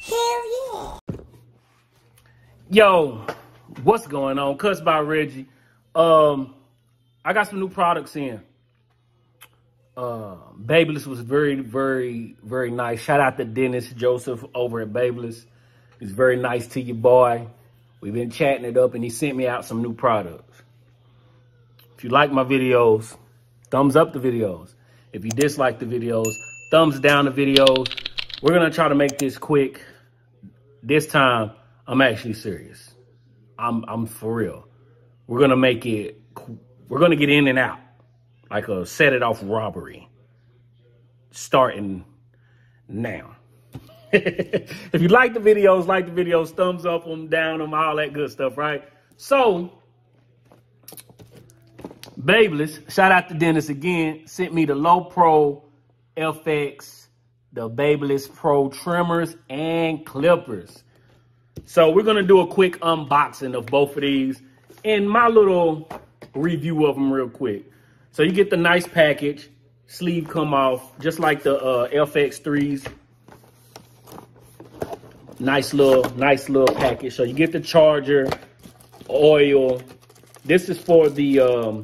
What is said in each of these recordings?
Hell yeah. Yo, what's going on? Cuts by Reggie. I got some new products in. Babyliss was very nice. Shout out to Dennis Joseph over at Babyliss. He's very nice to you, boy. We've been chatting it up and he sent me out some new products. If you like my videos, thumbs up the videos. If you dislike the videos, thumbs down the videos. We're gonna try to make this quick. This time, I'm actually serious. I'm for real. We're gonna make it, we're gonna get in and out. Like a set it off robbery. Starting now. If you like the videos, thumbs up them, down them, all that good stuff, right? So, Babyliss, shout out to Dennis again, sent me the LoProFX, the Babyliss Pro trimmers and clippers. So we're gonna do a quick unboxing of both of these and my little review of them real quick. So you get the nice package, sleeve come off, just like the FX3s. Nice little package. So you get the charger, oil. This is for the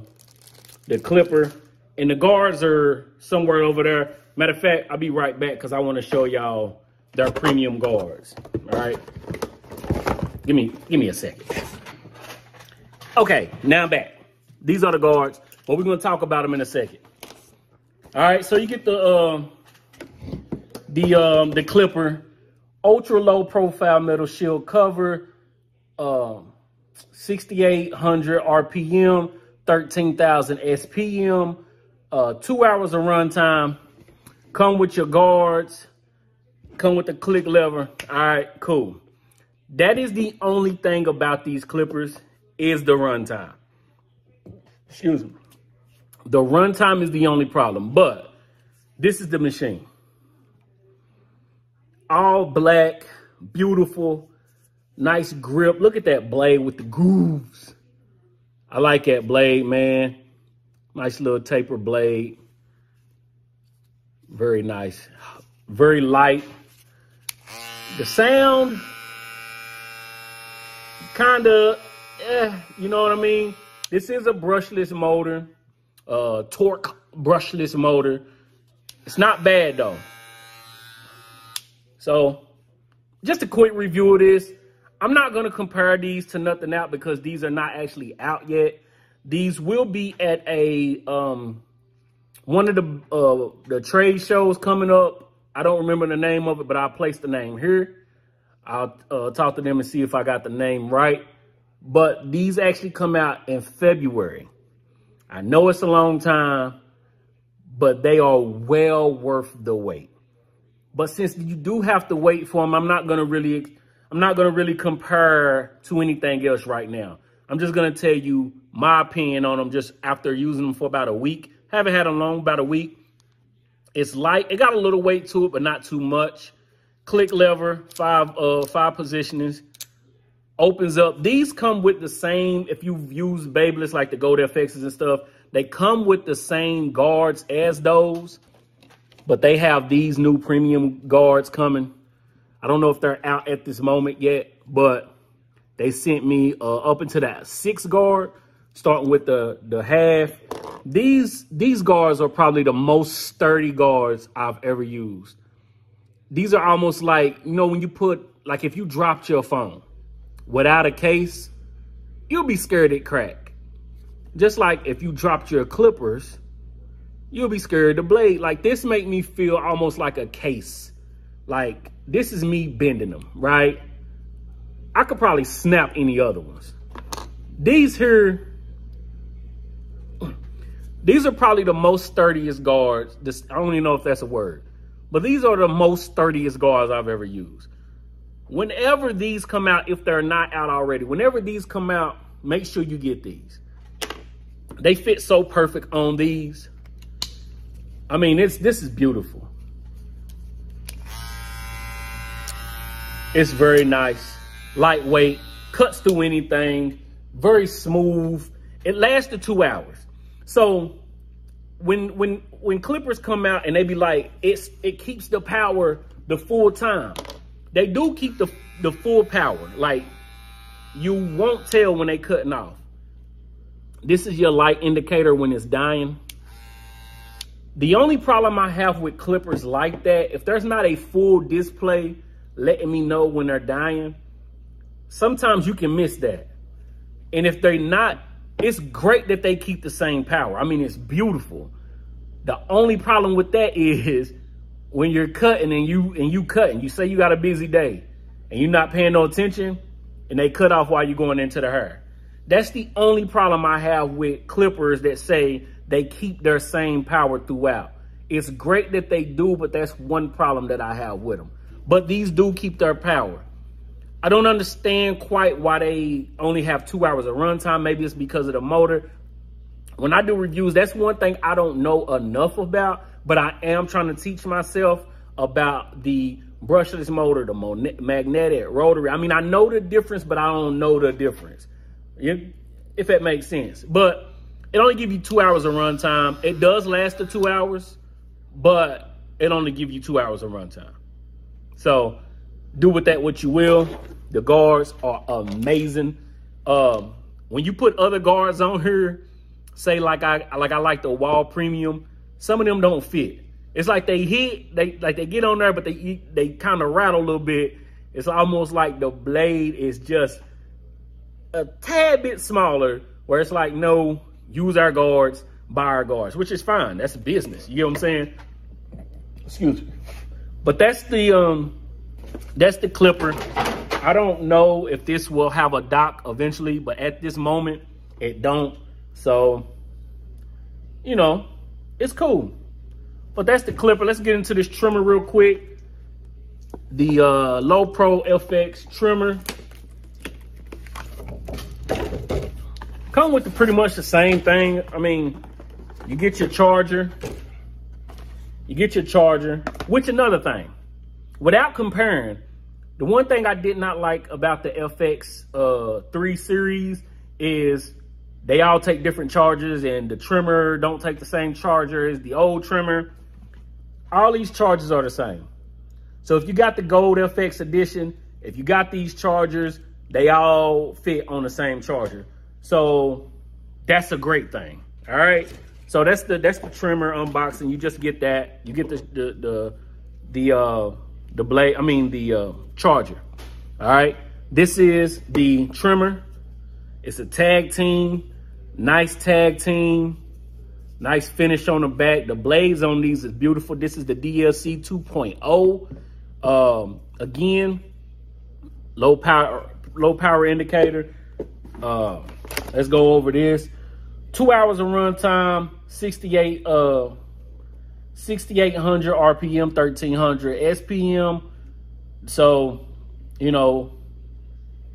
clipper, and the guards are somewhere over there. Matter of fact, I'll be right back because I want to show y'all their premium guards. All right, give me a second. Okay, now I'm back. These are the guards, but we're gonna talk about them in a second. All right, so you get the clipper. Ultra low profile metal shield cover, 6,800 RPM, 13,000 SPM, 2 hours of runtime. Come with your guards, come with the click lever. All right, cool. That is the only thing about these clippers is the runtime. Excuse me. The runtime is the only problem, but this is the machine. All black, beautiful, nice grip. Look at that blade with the grooves. I like that blade, man. Nice little taper blade. Very nice. Very light. The sound, kind of, you know what I mean? This is a brushless motor, torque brushless motor. It's not bad, though. So, just a quick review of this. I'm not going to compare these to nothing out because these are not actually out yet. These will be at a one of the trade shows coming up. I don't remember the name of it, but I'll place the name here. I'll talk to them and see if I got the name right. But these actually come out in February. I know it's a long time, but they are well worth the wait. But since you do have to wait for them, I'm not gonna really compare to anything else right now. I'm just gonna tell you my opinion on them just after using them for about a week. Haven't had them long, about a week. It's light. It got a little weight to it, but not too much. Click lever, five positionings. Opens up. These come with the same, if you've used Babyliss like the Gold FXs and stuff, they come with the same guards as those. But they have these new premium guards coming. I don't know if they're out at this moment yet, but they sent me up into that 6 guard, starting with the half. These guards are probably the most sturdy guards I've ever used. These are almost like, you know, when you put, like if you dropped your phone without a case, you'll be scared it crack. Just like if you dropped your clippers, you'll be scared the blade. Like this make me feel almost like a case. Like this is me bending them, right? I could probably snap any other ones. These here, these are probably the most sturdiest guards. I don't even know if that's a word, but these are the most sturdiest guards I've ever used. Whenever these come out, if they're not out already, whenever these come out, make sure you get these. They fit so perfect on these. I mean, this is beautiful. It's very nice, lightweight, cuts through anything, very smooth. It lasted 2 hours. So when clippers come out and they be like, it keeps the power the full time. they do keep the full power. Like, you won't tell when they cutting off. This is your light indicator when it's dying. The only problem I have with clippers like that, if there's not a full display letting me know when they're dying, sometimes you can miss that. And if they're not, it's great that they keep the same power. I mean, it's beautiful. The only problem with that is when you're cutting and you say you got a busy day and you're not paying no attention and they cut off while you're going into the hair. That's the only problem I have with clippers that say they keep their same power throughout. It's great that they do, but that's one problem that I have with them. But these do keep their power. I don't understand quite why they only have 2 hours of runtime. Maybe it's because of the motor. When I do reviews, that's one thing I don't know enough about, but I am trying to teach myself about the brushless motor, the magnetic, rotary. I mean, I know the difference, but I don't know the difference, if that makes sense. But it only gives you 2 hours of runtime. It does last the 2 hours, but it only gives you 2 hours of runtime. So do with that what you will. The guards are amazing. When you put other guards on here, say like I like the Wall Premium, some of them don't fit. It's like they get on there, but they kind of rattle a little bit. It's almost like the blade is just a tad bit smaller, where it's like, no, use our guards, buy our guards, which is fine. That's business. You get what I'm saying? Excuse me. But that's the clipper. I don't know if this will have a dock eventually, but at this moment, it don't. So, you know, it's cool. But that's the clipper. Let's get into this trimmer real quick. The LoProFX trimmer. Come with pretty much the same thing. I mean, you get your charger. Which another thing, without comparing, the one thing I did not like about the FX 3 series is they all take different chargers, and the trimmer don't take the same charger as the old trimmer. All these chargers are the same. So if you got the Gold FX edition, if you got these chargers, they all fit on the same charger. So that's a great thing. All right. So that's the trimmer unboxing. You just get that. You get the blade. I mean the charger. All right. This is the trimmer. It's a tag team. Nice tag team. Nice finish on the back. The blades on these is beautiful. This is the DLC 2.0. Again, low power indicator. Let's go over this. 2 hours of runtime, 6,800 RPM, 1,300 SPM. So, you know,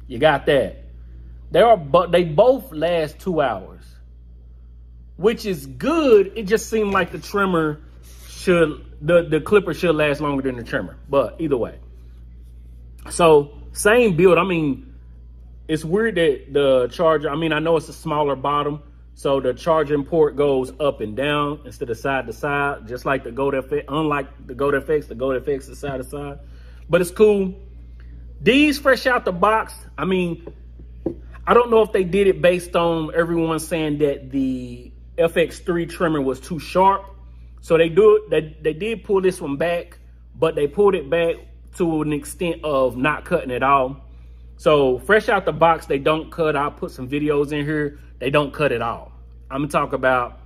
you got that. They both last 2 hours, which is good. It just seemed like the trimmer the clipper should last longer than the trimmer, but either way. So same build. I mean, it's weird that the charger, I mean, I know it's a smaller bottom, so the charging port goes up and down instead of side to side, just like the Gold FX. Unlike the Gold FX is side to side, but it's cool. These fresh out the box, I mean, I don't know if they did it based on everyone saying that the FX3 trimmer was too sharp. So they did pull this one back, but they pulled it back to an extent of not cutting at all. So fresh out the box, they don't cut. I'll put some videos in here. They don't cut at all. I'm gonna talk about,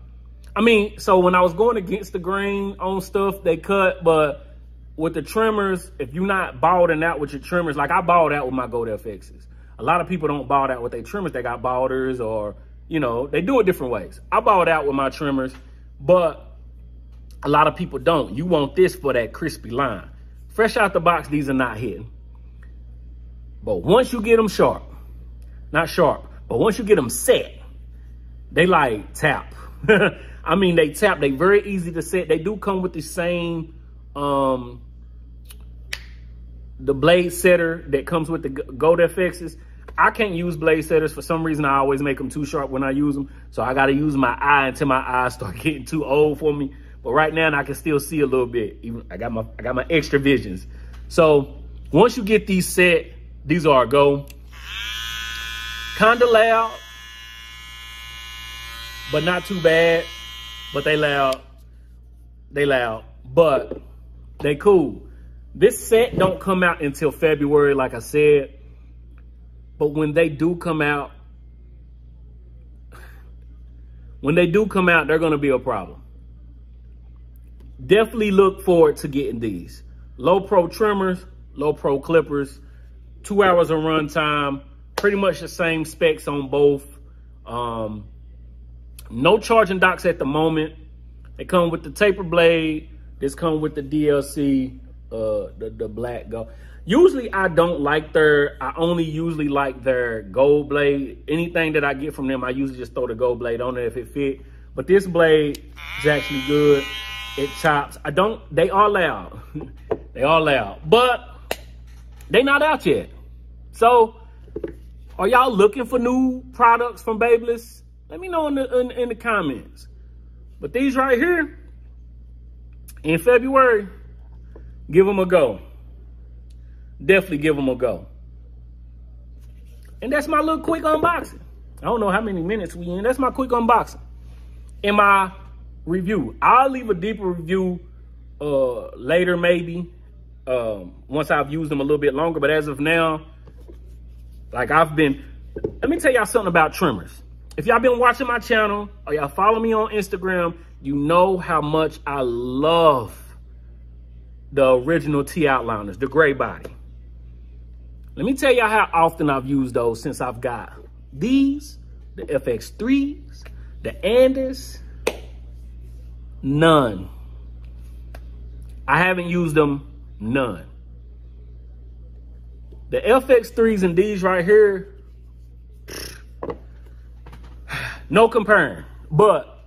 I mean, so when I was going against the grain on stuff, they cut, but with the trimmers, if you're not balding out with your trimmers, like I bald out with my Gold FXs. A lot of people don't bald out with their trimmers. They got balders, or, you know, they do it different ways. I bald out with my trimmers, but a lot of people don't. You want this for that crispy line. Fresh out the box, these are not hitting. But once you get them sharp, not sharp, but once you get them set, they like tap. I mean, they tap. They very easy to set. They do come with the same, the blade setter that comes with the Gold FXs. I can't use blade setters. For some reason, I always make them too sharp when I use them. So I got to use my eye until my eyes start getting too old for me. But right now, I can still see a little bit. Even I got my extra visions. So Once you get these set, these are a go. Kinda loud, but not too bad. But they loud. They loud, but they cool. This set don't come out until February, like I said. But when they do come out, they're gonna be a problem. Definitely look forward to getting these. Low Pro trimmers, Low Pro clippers, 2 hours of run time, pretty much the same specs on both. No charging docks at the moment. They come with the taper blade. This come with the DLC, the black gold. Usually I don't like I only usually like their gold blade. Anything that I get from them, I usually just throw the gold blade on there if it fit. But this blade is actually good. It chops. They are loud. They are loud, but they not out yet. So are y'all looking for new products from Babyliss? Let me know in the comments. But these right here, in February, give them a go. Definitely give them a go. And that's my little quick unboxing. I don't know how many minutes we in. That's my quick unboxing. In my review, I'll leave a deeper review later maybe, once I've used them a little bit longer. But as of now, like let me tell y'all something about trimmers. If y'all been watching my channel or y'all follow me on Instagram, you know how much I love the original T outliners, the gray body. Let me tell y'all how often I've used those since I've got these, the FX3s, the Andis. None. I haven't used them, none. The FX3s and these right here, no comparing. But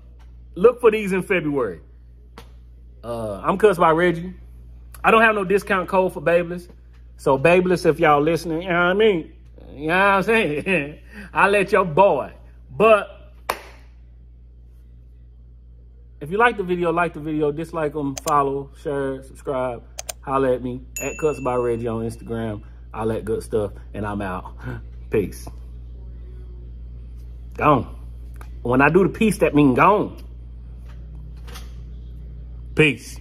look for these in February. I'm cussed by Reggie. I don't have no discount code for Babyliss. So Babyliss, if y'all listening, you know what I mean? You know what I'm saying? I'll let your boy. But if you like the video, dislike them, follow, share, subscribe, holler at me, at Cuts by Reggie on Instagram, all that good stuff, and I'm out. Peace. Gone. When I do the peace, that means gone. Peace.